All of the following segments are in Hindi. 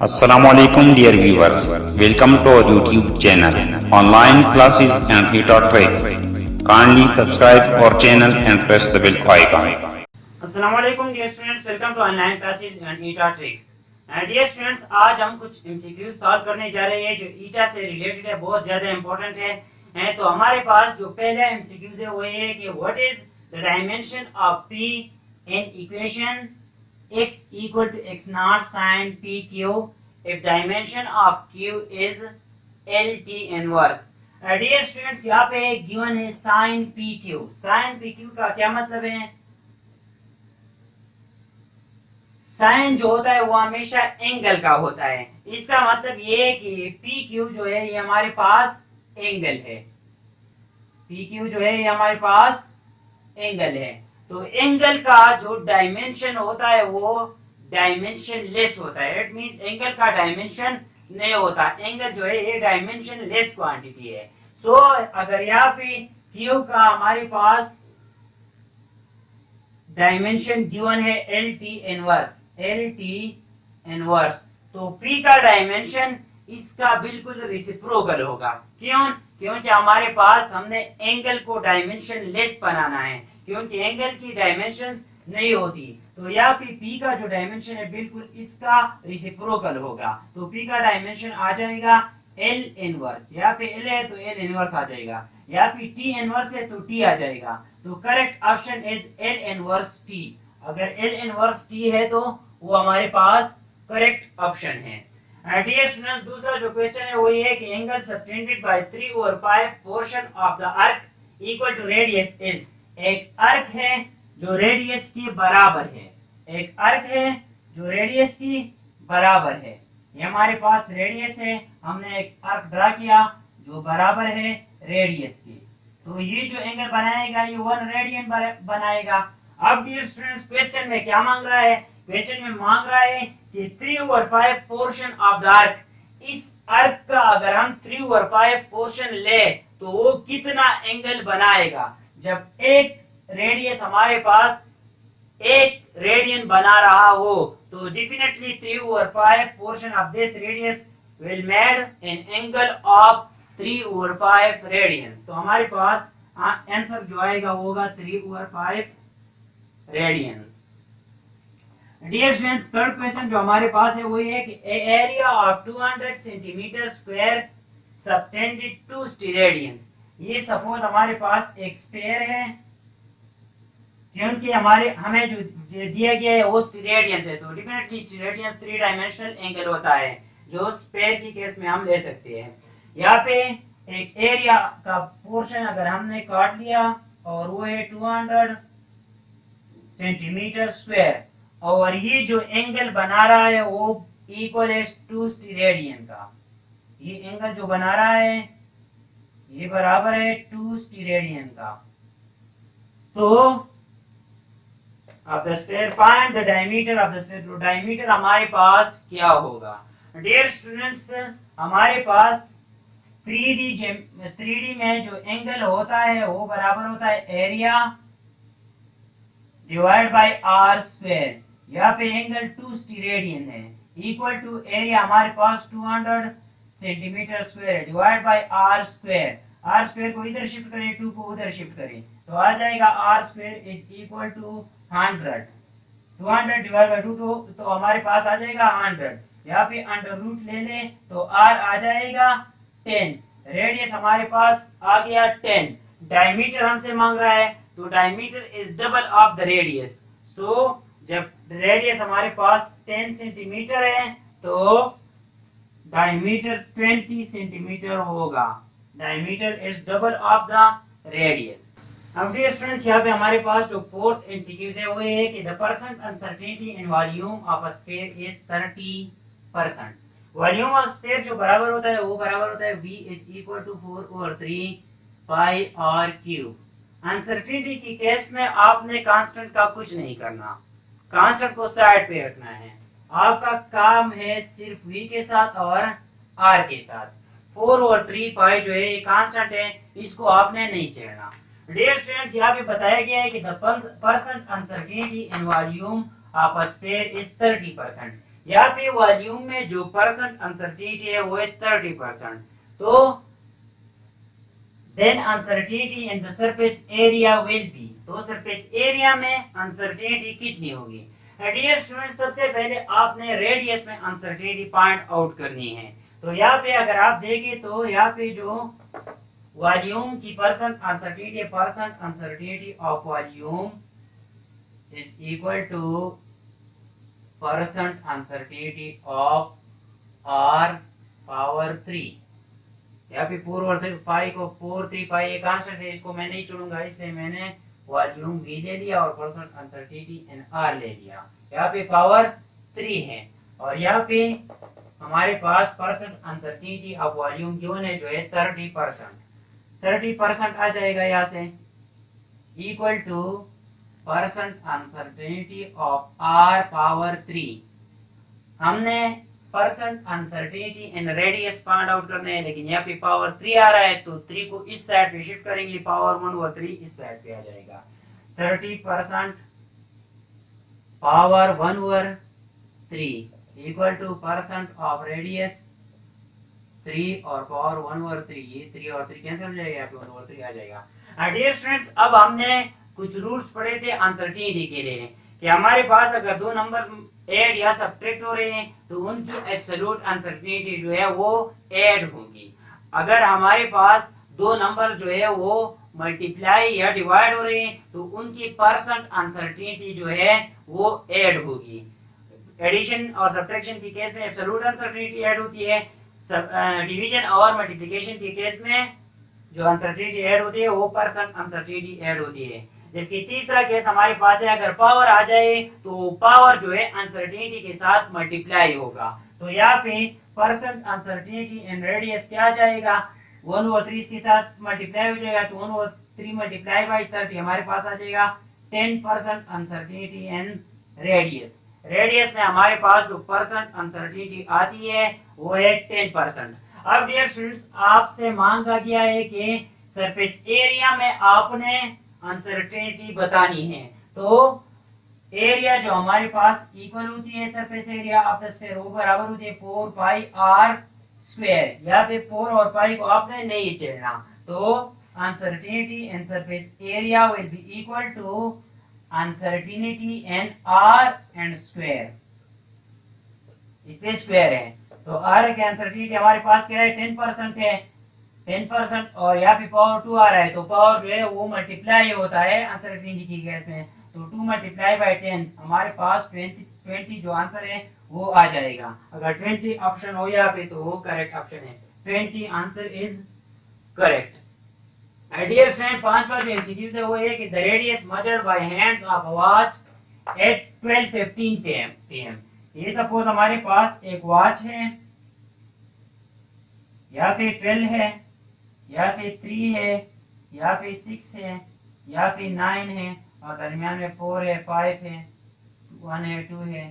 Assalamualaikum dear viewers. Welcome to our YouTube channel. Online classes and ETA tricks. Kindly subscribe our channel and press the bell icon. अस्सलामुअलैकुम dear students, welcome to online classes and eta tricks. Dear students, आज हम कुछ एमसीक्यू सॉल्व करने जा रहे हैं जो ईटा से रिलेटेड है, बहुत ज्यादा इंपॉर्टेंट है। तो हमारे पास जो पहला एमसीक्यूज है वो ये है कि what is the dimension of P in equation x equal to x naught sin p q if dimension of q is lt inverse। Dear students, यहाँ पे गिवन है sin pq। sin pq का क्या मतलब है? साइन जो होता है वो हमेशा एंगल का होता है। इसका मतलब ये है कि पी क्यू जो है ये हमारे पास एंगल है। पी क्यू जो है ये हमारे पास एंगल है। तो एंगल का जो डायमेंशन होता है वो डायमेंशन लेस होता है। इट मींस एंगल का डायमेंशन नहीं होता। एंगल जो है ये डायमेंशन लेस क्वांटिटी है। सो अगर यहाँ पे क्यू का हमारे पास डायमेंशन गिवन है एल टी इनवर्स, तो P का डायमेंशन इसका बिल्कुल रिसिप्रोकल होगा। क्यों? क्योंकि हमारे पास हमने एंगल को डायमेंशन लेस बनाना है, क्योंकि एंगल की डायमेंशंस नहीं होती। तो यहाँ पे P का जो डायमेंशन है बिल्कुल इसका रिसिप्रोकल होगा। तो P का डायमेंशन आ जाएगा L इनवर्स। यहाँ पे L है तो L इनवर्स आ जाएगा। यहाँ पे T इनवर्स है तो T आ जाएगा। तो correct option is L inverse T। अगर L इनवर्स T है तो वो हमारे पास करेक्ट ऑप्शन है। डियर स्टूडेंट, दूसरा जो क्वेश्चन है वो ये है कि angle subtended by 3/5 portion of the arc equal to radius is. एक आर्क है जो रेडियस के बराबर है। एक आर्क है जो रेडियस की बराबर है। ये हमारे पास रेडियस है, हमने एक आर्क ड्रा किया जो बराबर है रेडियस के। तो ये जो एंगल बनाएगा ये 1 रेडियन बनाएगा। अब डियर स्टूडेंट्स, क्वेश्चन में क्या मांग रहा है? क्वेश्चन में मांग रहा है कि 3/5 पोर्शन ऑफ द आर्क। इस आर्क का अगर हम 3/5 पोर्शन ले तो वो कितना एंगल बनाएगा? जब एक रेडियस हमारे पास 1 रेडियन बना रहा हो तो definitely 3/5 portion of this radius will made an angle of 3/5 radians. तो हमारे पास आंसर जो आएगा वो होगा 3/5 radians. Dear student, third question जो हमारे पास है वो ये है कि area of 200 centimetre square subtended to steradians. ये सपोज हमारे पास एक स्फीयर है, क्योंकि हमें जो दिया गया है वो स्टेरेडियंस है, तो डेफिनेटली स्टेरेडियंस 3 डायमेंशनल एंगल होता है जो स्फीयर की केस में हम ले सकते हैं। यहाँ पे एक एरिया का पोर्शन अगर हमने काट लिया और वो है 200 सेंटीमीटर स्क्वायर, और ये जो एंगल बना रहा है वो इक्वल है टू स्टेरेडियन का। ये एंगल जो बना रहा है ये बराबर है 2 स्टेरेडियन का। तो of the sphere find the diameter of the sphere. तो डायमीटर हमारे पास क्या होगा? डियर स्टूडेंट्स, हमारे पास 3D में जो एंगल होता है वो बराबर होता है area divide by r square. यहाँ पे एंगल 2 स्टेरेडियन है इक्वल टू एरिया हमारे पास 200 centimetre square divide by r square. R square को इधर शिफ्ट करें, 2 को उधर शिफ्ट करें तो आ जाएगा r square is equal to 100। 200 divide by 2 तो हमारे पास आ जाएगा 100। यहाँ पे अंडर रूट ले ले तो आर आ जाएगा 10। रेडियस हमारे पास आ गया 10। डायमीटर हमसे मांग रहा है तो diameter is double of the radius. So जब रेडियस हमारे पास 10 सेंटीमीटर है तो डायमीटर 20 सेंटीमीटर होगा। Diameter is double of the radius. अब डियर स्टूडेंट्स, यहाँ पे हमारे पास जो फोर्थ एमसीक्यूज है वो ये है कि the percent uncertainty in volume of a sphere is 30%। Volume of sphere जो बराबर होता है वो बराबर होता है v is equal to 4/3 pi r cube. Uncertainty की केस में आपने कांस्टेंट का कुछ नहीं करना, कांस्टेंट को साइड पे रखना है। आपका काम है सिर्फ v के साथ और r के साथ। 4/3 पाई जो है ये कांस्टेंट है, इसको आपने नहीं छेड़ना। डियर स्टूडेंट्स, यहाँ पे बताया गया है कि the percent uncertainty in volume of a sphere is 30%। यहाँ पे वॉल्यूम में जो परसेंट अनसर्टेनिटी है वो है 30%। तो then uncertainty in the surface area will be, तो सरफेस एरिया में अनसर्टेनिटी कितनी होगी? डियर स्टूडेंट, सबसे पहले आपने रेडियस में अनसर्टेनिटी पॉइंट आउट करनी है। तो यहाँ पे अगर आप देखें तो यहाँ पे जो वॉल्यूम की percent uncertainty of volume is equal to percent uncertainty of r power 3। यहाँ पे 4 और 3 पाई को 4 3 पाई एक कांस्टेंट है, इसको मैं नहीं चुनूंगा, इसलिए मैंने वॉल्यूम v ले लिया और परसेंट अनसर्टेनिटी इन r ले लिया। यहाँ पे पावर 3 है और यहाँ पे हमारे पास percent uncertainty of volume given है जो है 30% आ जाएगा यहाँ से, equal to percent uncertainty of r power 3। हमने percent uncertainty in radius find out करने हैं, लेकिन यहाँ पे पावर 3 आ रहा है तो 3 को इस साइड पे शिफ्ट करेंगे, पावर 1 और 3 इस साइड पे आ जाएगा। 30% power 1 over 3 equal to percent of radius 3 और पावर 1 ओवर 3, ये 3 और 3 कैंसिल हो जाएगा, यहाँ पे 1 ओवर 3 आ जाएगा। डियर स्टूडेंट्स, अब हमने कुछ रूल्स पढ़े थे अनसर्टेनिटी के लिए कि हमारे पास अगर दो नंबर्स ऐड या सब्ट्रैक्ट हो रहे हैं तो उनकी एब्सोल्यूट अनसर्टेनिटी जो है वो ऐड होगी। अगर हमारे पास दो नंबर जो है वो मल्टीप्लाई या डिवाइड हो रहे हैं तो उनकी परसेंट अनसर्टेनिटी जो है वो ऐड होगी। एडिशन और सब्ट्रैक्शन के केस में एब्सोल्यूट अनसर्टेनिटी ऐड होती है, डिवीजन और मल्टीप्लिकेशन के केस में जो अनसर्टेनिटी ऐड होती है वो परसेंट अनसर्टेनिटी ऐड होती है। जबकि तीसरा केस हमारे पास है, अगर पावर आ जाए तो पावर जो है अनसर्टेनिटी के साथ मल्टीप्लाई होगा। तो यहाँ पे परसेंट अनसर्टेनिटी इन रेडियस क्या आ जाएगा, 1 ओवर 3 के साथ मल्टीप्लाई हो जाएगा तो 1 ओवर 3 मल्टीप्लाई बाई 30 हमारे पास आ जाएगा 10% अनसर्टेनिटी इन रेडियस। रेडियस में हमारे पास जो परसेंट अनसर्टेनिटी आती है वो है 10%। अब डियर स्टूडेंट्स, आपसे मांगा गया है कि सरफेस एरिया में आपने अनसर्टेनिटी बतानी है। तो एरिया जो हमारे पास इक्वल होती है surface area of the sphere वो बराबर होती है 4 पाई r स्क्वायर। यहाँ पे 4 और पाई को आपने नहीं छेड़ना, तो uncertainty in surface area will be equal to uncertainty in r and square, इसमें स्क्वायर है तो r की अनसर्टेनिटी हमारे पास क्या है 10% है, 10% और यहाँ पे पावर 2 आ रहा है तो पावर जो है वो मल्टीप्लाई होता है अनसर्टेनिटी की केस में, तो 2 मल्टीप्लाई बाई 10 हमारे पास 20 जो आंसर है वो आ जाएगा। अगर 20 ऑप्शन हो यहाँ पे तो वो करेक्ट ऑप्शन है, 20 answer is correct. Dear friend, पांचवा जो एमसीक्यू है वो है कि the radius measured by hands of a watch at 12:15 PM। ये सपोज हमारे पास एक वॉच है, या फिर 12 है, या फिर 3 है, या फिर 6 है, या फिर 9 है और दरमियान में 4 है, 5 है, 1 है, 2 है,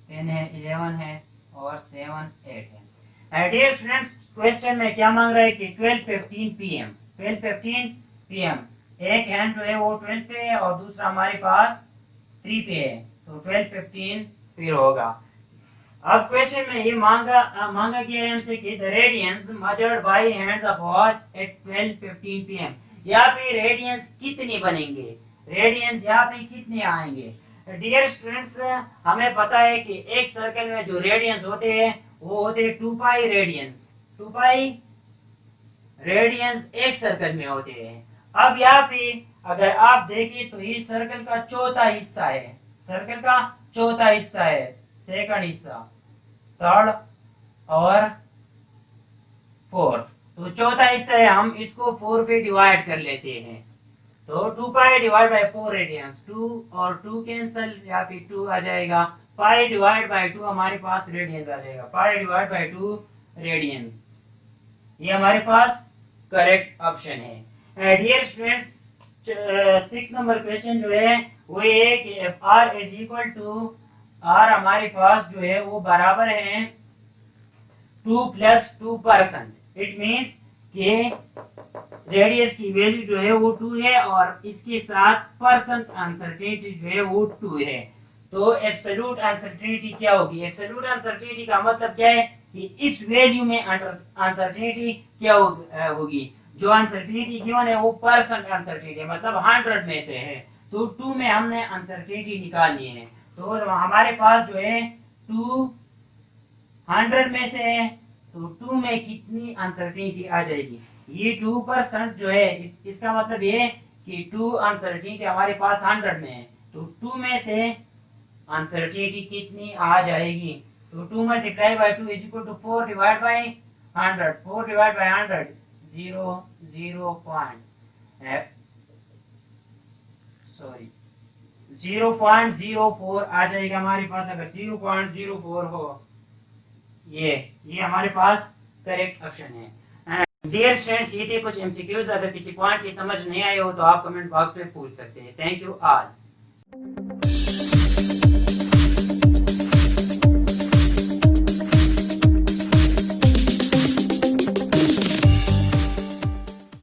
10 है, 11 है और 7 8 है। डियर स्टूडेंट्स, क्वेश्चन में क्या मांग रहा है कि 12:15 PM, 12:15 PM एक हैंड जो है वो 12 पे है और दूसरा हमारे पास 3 पे है, तो 12:15 फिर होगा। अब क्वेश्चन में ये मांगा गया है हमसे कि the radians measured by hands of watch at 12:15 PM। यहाँ पे रेडियंस कितने बनेंगे, रेडियंस यहाँ पे कितने आएंगे? डियर स्टूडेंट्स, हमें पता है कि एक सर्कल में जो रेडियंस होते हैं वो होते हैं 2 पाई रेडियंस, 2 पाई रेडियंस एक सर्कल में होते हैं। अब यहाँ पे अगर आप देखें तो इस सर्कल का चौथा हिस्सा है, सर्कल का चौथा हिस्सा है, सेकंड हिस्सा, थर्ड और फोर्थ, तो चौथा हिस्सा है, हम इसको 4 पे डिवाइड कर लेते हैं तो 2 पाई डिवाइड बाय 4 रेडियंस, 2 और 2 कैंसिल, या फिर 2 आ जाएगा, पाई डिवाइड बाय 2 हमारे पास रेडियंस आ जाएगा, पाई डिवाइड बाय 2 रेडियंस, ये हमारे पास करेक्ट ऑप्शन है। डियर स्टूडेंट्स, 6 नंबर क्वेश्चन जो है वो ये कि F R is equal to R हमारे पास जो है वो बराबर है 2 + 2%। इट मींस कि रेडियस की वैल्यू जो है वो 2 है और इसके साथ परसेंट अनसर्टेनिटी जो है वो 2 है। तो एब्सोल्यूट अनसर्टेनिटी क्या होगी? एब्सोल्यूट अनसर्टेनिटी का मतलब क्या है कि इस वैल्यू में अनसर्टेनिटी क्या होगी? जो अनसर्टेनिटी गिवन है वो परसेंट अनसर्टेनिटी है, मतलब 100 में से है। तो 2 में हमने अनसर्टेनिटी निकालनी है। तो हमारे पास जो है 2 100 में से है, तो 2 में कितनी अनसर्टेनिटी आ जाएगी? ये 2% जो है इसका मतलब ये कि 2 अनसर्टेनिटी हमारे पास 100 में है, तो 2 में से अनसर्टेनिटी कितनी आ जाएगी? तो 2 multiply by 2 is equal to 4 divide by 100। 4 divide by 100 0.04 आ जाएगा हमारे पास। अगर 0.04 हो, ये हमारे पास करेक्ट ऑप्शन है। डियर स्टूडेंट्स, ये थे कुछ एमसीक्यूज। अगर किसी पॉइंट की समझ नहीं आई हो तो आप कमेंट बॉक्स में पूछ सकते हैं। Thank you all.